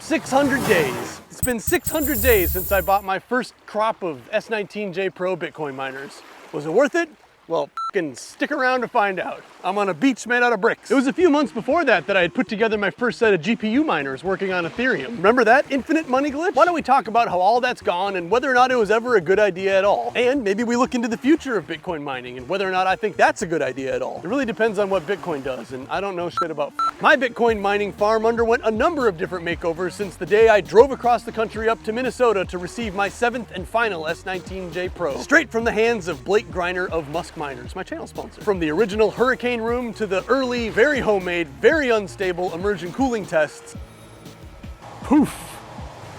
600 days. It's been 600 days since I bought my first crop of S19J Pro Bitcoin miners. Was it worth it? Well, f***ing stick around to find out. I'm on a beach made out of bricks. It was a few months before that I had put together my first set of GPU miners working on Ethereum. Remember that infinite money glitch? Why don't we talk about how all that's gone and whether or not it was ever a good idea at all? And maybe we look into the future of Bitcoin mining and whether or not I think that's a good idea at all. It really depends on what Bitcoin does, and I don't know shit about My Bitcoin mining farm underwent a number of different makeovers since the day I drove across the country up to Minnesota to receive my 7th and final S19J Pro. Straight from the hands of Blake Greiner of Musk Miners, my channel sponsor. From the original hurricane room to the early, very homemade, very unstable immersion cooling tests. Poof.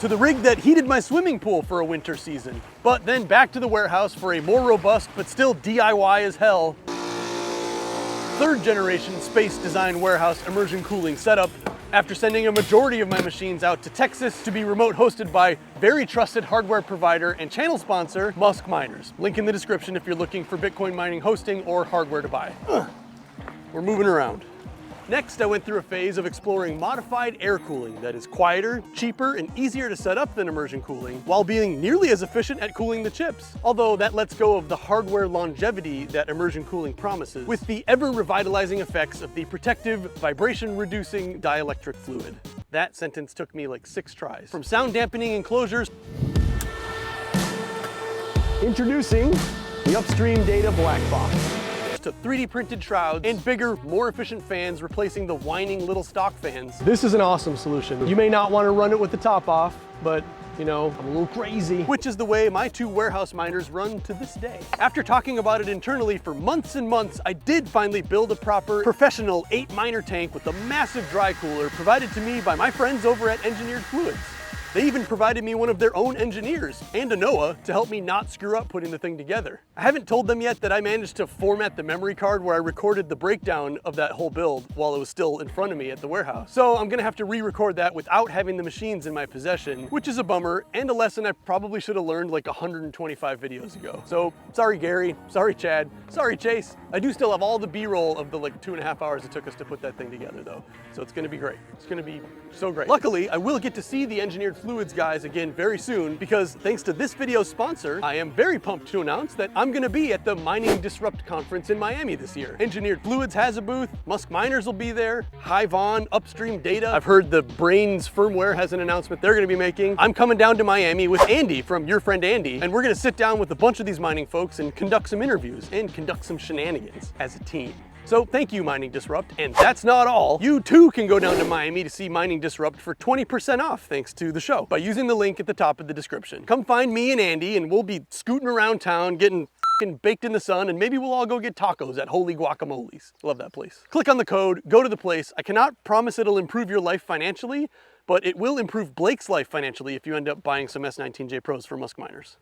To the rig that heated my swimming pool for a winter season. But then back to the warehouse for a more robust, but still DIY as hell, 3rd generation space design warehouse immersion cooling setup after sending a majority of my machines out to Texas to be remote hosted by very trusted hardware provider and channel sponsor, Musk Miners. Link in the description if you're looking for Bitcoin mining hosting or hardware to buy. We're moving around. Next, I went through a phase of exploring modified air cooling that is quieter, cheaper, and easier to set up than immersion cooling, while being nearly as efficient at cooling the chips. Although that lets go of the hardware longevity that immersion cooling promises, with the ever-revitalizing effects of the protective, vibration-reducing dielectric fluid. That sentence took me like 6 tries. From sound dampening enclosures, introducing the upstream data black box, to 3D printed shrouds and bigger, more efficient fans replacing the whining little stock fans. This is an awesome solution. You may not want to run it with the top off, but you know, I'm a little crazy. Which is the way my 2 warehouse miners run to this day. After talking about it internally for months and months, I did finally build a proper professional 8 miner tank with a massive dry cooler provided to me by my friends over at Engineered Fluids. They even provided me one of their own engineers and a Noah to help me not screw up putting the thing together. I haven't told them yet that I managed to format the memory card where I recorded the breakdown of that whole build while it was still in front of me at the warehouse. So I'm gonna have to re-record that without having the machines in my possession, which is a bummer and a lesson I probably should have learned like 125 videos ago. So sorry Gary, sorry Chad, sorry Chase. I do still have all the B-roll of the like 2.5 hours it took us to put that thing together though. So it's gonna be great. It's gonna be so great. Luckily, I will get to see the Engineered Fluids guys again very soon because thanks to this video's sponsor, I am very pumped to announce that I'm gonna be at the Mining Disrupt conference in Miami this year. Engineered Fluids has a booth, Musk Miners will be there, Hivon, Upstream Data. I've heard the Brains firmware has an announcement they're gonna be making. I'm coming down to Miami with Andy from Your Friend Andy, and we're gonna sit down with a bunch of these mining folks and conduct some interviews and conduct some shenanigans as a team. So thank you, Mining Disrupt. And that's not all. You too can go down to Miami to see Mining Disrupt for 20% off thanks to the show by using the link at the top of the description. Come find me and Andy and we'll be scooting around town getting baked in the sun, and maybe we'll all go get tacos at Holy Guacamoles. Love that place. Click on the code, go to the place. I cannot promise it'll improve your life financially, but it will improve Blake's life financially if you end up buying some S19J Pros for Musk Miners.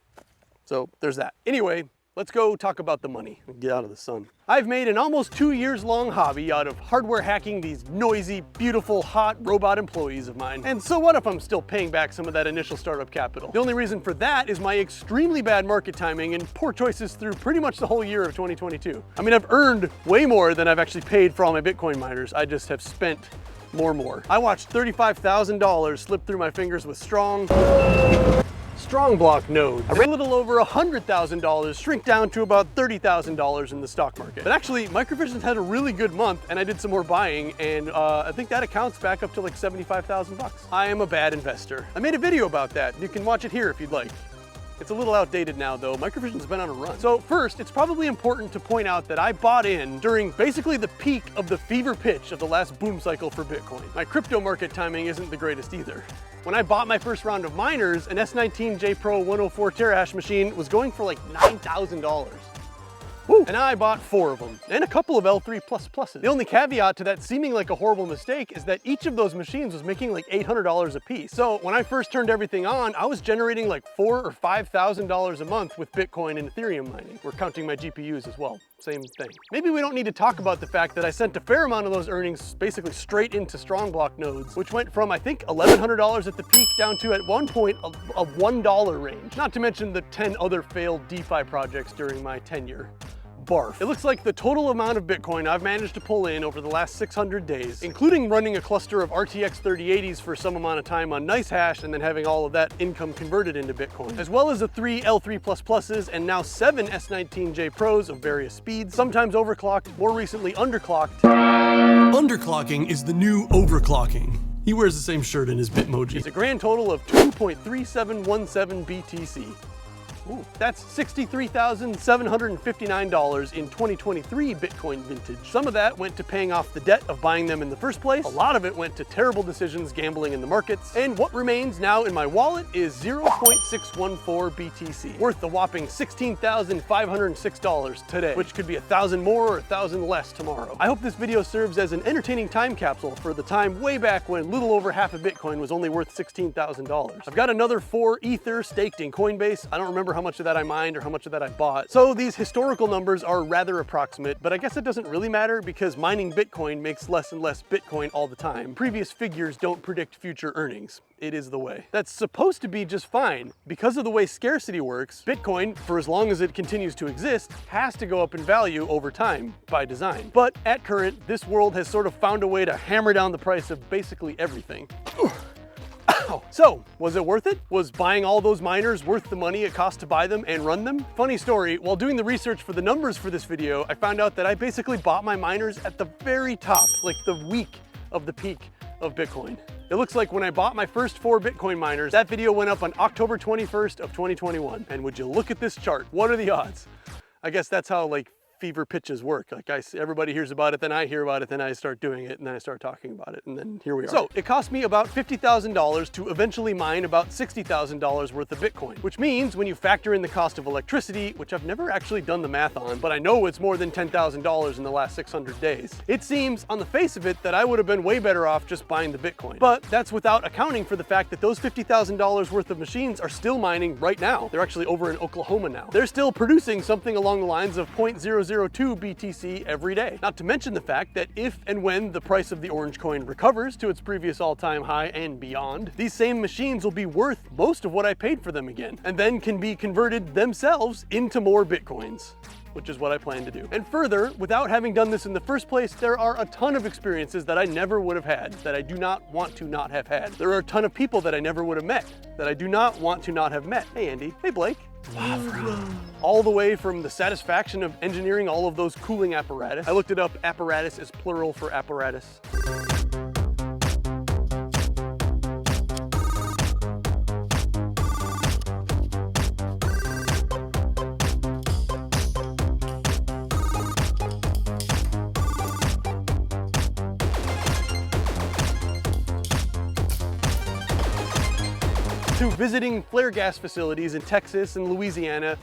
So there's that. Anyway, let's go talk about the money and get out of the sun. I've made an almost 2 years long hobby out of hardware hacking these noisy, beautiful, hot robot employees of mine. And so what if I'm still paying back some of that initial startup capital? The only reason for that is my extremely bad market timing and poor choices through pretty much the whole year of 2022. I mean, I've earned way more than I've actually paid for all my Bitcoin miners. I just have spent more. I watched $35,000 slip through my fingers with strong block node. I ran a little over $100,000 shrink down to about $30,000 in the stock market. But actually, Microvision's had a really good month and I did some more buying, and I think that accounts back up to like 75,000 bucks. I am a bad investor. I made a video about that. You can watch it here if you'd like. It's a little outdated now though. Microvision's been on a run. So first, it's probably important to point out that I bought in during basically the peak of the fever pitch of the last boom cycle for Bitcoin. My crypto market timing isn't the greatest either. When I bought my first round of miners, an S19J Pro 104 terahash machine was going for like $9,000. Woo. And I bought 4 of them, and a couple of L3++s. The only caveat to that seeming like a horrible mistake is that each of those machines was making like $800 a piece. So when I first turned everything on, I was generating like $4,000 or $5,000 a month with Bitcoin and Ethereum mining. We're counting my GPUs as well. Same thing. Maybe we don't need to talk about the fact that I sent a fair amount of those earnings basically straight into strong block nodes, which went from I think $1,100 at the peak down to at one point a $1 range. Not to mention the 10 other failed DeFi projects during my tenure. barf. It looks like the total amount of Bitcoin I've managed to pull in over the last 600 days, including running a cluster of RTX 3080s for some amount of time on NiceHash and then having all of that income converted into Bitcoin, as well as the 3 L3++s and now 7 S19J Pros of various speeds, sometimes overclocked, more recently underclocked. Underclocking is the new overclocking. He wears the same shirt in his Bitmoji. It's a grand total of 2.3717 BTC. Ooh, that's $63,759 in 2023 Bitcoin vintage. Some of that went to paying off the debt of buying them in the first place. A lot of it went to terrible decisions gambling in the markets. And what remains now in my wallet is 0.614 BTC, worth a whopping $16,506 today, which could be 1,000 more or 1,000 less tomorrow. I hope this video serves as an entertaining time capsule for the time way back when little over half a Bitcoin was only worth $16,000. I've got another 4 Ether staked in Coinbase. I don't remember how much of that I mined or how much of that I bought. So these historical numbers are rather approximate, but I guess it doesn't really matter because mining Bitcoin makes less and less Bitcoin all the time. Previous figures don't predict future earnings. It is the way. That's supposed to be just fine. Because of the way scarcity works, Bitcoin, for as long as it continues to exist, has to go up in value over time by design. But at current, this world has sort of found a way to hammer down the price of basically everything. So, was it worth it? Was buying all those miners worth the money it cost to buy them and run them? Funny story, while doing the research for the numbers for this video, I found out that I basically bought my miners at the very top, like the week of the peak of Bitcoin. It looks like when I bought my first 4 Bitcoin miners, that video went up on October 21st of 2021. And would you look at this chart? What are the odds? I guess that's how fever pitches work. Everybody hears about it, then I hear about it, then I start doing it, and then I start talking about it, and then here we are. So it cost me about $50,000 to eventually mine about $60,000 worth of Bitcoin, which means when you factor in the cost of electricity, which I've never actually done the math on, but I know it's more than $10,000 in the last 600 days. It seems on the face of it that I would have been way better off just buying the Bitcoin. But that's without accounting for the fact that those $50,000 worth of machines are still mining right now. They're actually over in Oklahoma now. They're still producing something along the lines of 0.002 BTC every day. Not to mention the fact that if and when the price of the orange coin recovers to its previous all-time high and beyond, these same machines will be worth most of what I paid for them again, and then can be converted themselves into more Bitcoins, which is what I plan to do. And further, without having done this in the first place, there are a ton of experiences that I never would have had, that I do not want to not have had. There are a ton of people that I never would have met, that I do not want to not have met. Hey Andy, hey Blake. All the way from the satisfaction of engineering all of those cooling apparatus. I looked it up, apparatus is plural for apparatus. To visiting flare gas facilities in Texas and Louisiana.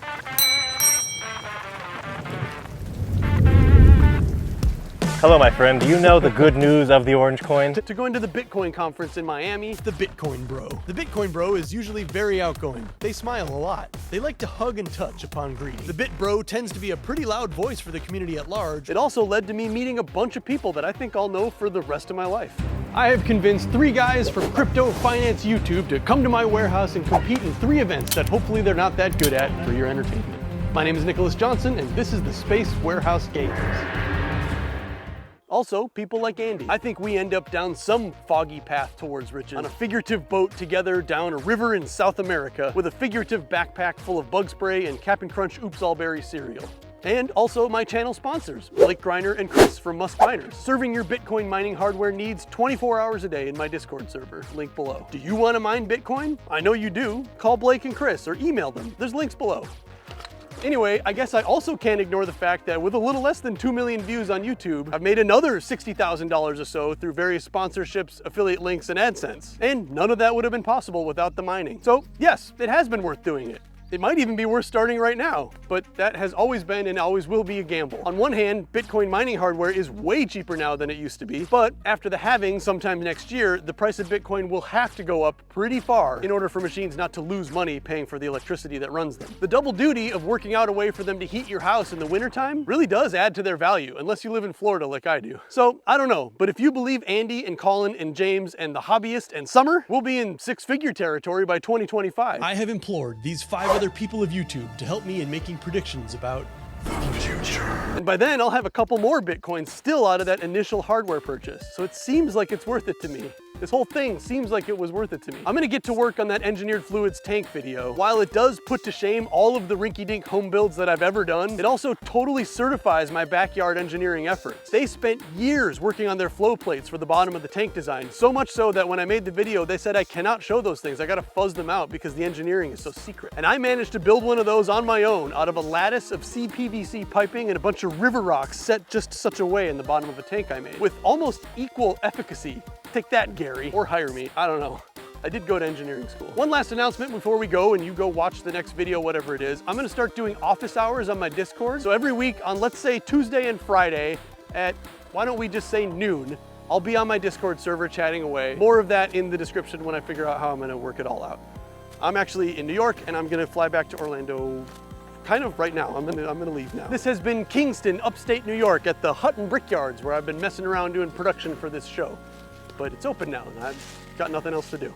Hello, my friend. Do you know the good news of the orange coin? To go into the Bitcoin conference in Miami, the Bitcoin Bro. The Bitcoin Bro is usually very outgoing. They smile a lot. They like to hug and touch upon greeting. The Bit Bro tends to be a pretty loud voice for the community at large. It also led to me meeting a bunch of people that I think I'll know for the rest of my life. I have convinced 3 guys from Crypto Finance YouTube to come to my warehouse and compete in 3 events that hopefully they're not that good at for your entertainment. My name is Nicholas Johnson, and this is the Space Warehouse Games. Also, people like Andy. I think we end up down some foggy path towards riches on a figurative boat together down a river in South America with a figurative backpack full of bug spray and Cap'n Crunch Oops All Berry cereal. And also my channel sponsors, Blake Greiner and Chris from Musk Miners, serving your Bitcoin mining hardware needs 24 hours a day in my Discord server, link below. Do you want to mine Bitcoin? I know you do. Call Blake and Chris or email them. There's links below. Anyway, I guess I also can't ignore the fact that with a little less than 2 million views on YouTube, I've made another $60,000 or so through various sponsorships, affiliate links, and AdSense. And none of that would have been possible without the mining. So yes, it has been worth doing it. It might even be worth starting right now, but that has always been and always will be a gamble. On one hand, Bitcoin mining hardware is way cheaper now than it used to be, but after the halving sometime next year, the price of Bitcoin will have to go up pretty far in order for machines not to lose money paying for the electricity that runs them. The double duty of working out a way for them to heat your house in the wintertime really does add to their value, unless you live in Florida like I do. So, I don't know, but if you believe Andy and Colin and James and the Hobbyist and Summer, we'll be in 6-figure territory by 2025. I have implored these 5 other people of YouTube to help me in making predictions about the future. And by then, I'll have a couple more Bitcoins still out of that initial hardware purchase. So it seems like it's worth it to me. This whole thing seems like it was worth it to me. I'm gonna get to work on that engineered fluids tank video. While it does put to shame all of the rinky-dink home builds that I've ever done, it also totally certifies my backyard engineering efforts. They spent years working on their flow plates for the bottom of the tank design, so much so that when I made the video, they said I cannot show those things. I gotta fuzz them out because the engineering is so secret. And I managed to build one of those on my own out of a lattice of CPVC piping and a bunch of river rocks set just such a way in the bottom of a tank I made, with almost equal efficacy. Take that, Gary, or hire me, I don't know. I did go to engineering school. One last announcement before we go and you go watch the next video, whatever it is. I'm gonna start doing office hours on my Discord. So every week on, let's say, Tuesday and Friday at, why don't we just say noon, I'll be on my Discord server chatting away. More of that in the description when I figure out how I'm gonna work it all out. I'm actually in New York and I'm gonna fly back to Orlando kind of right now. I'm gonna leave now. This has been Kingston, upstate New York at the Hutton Brickyards where I've been messing around doing production for this show. But it's open now and I've got nothing else to do.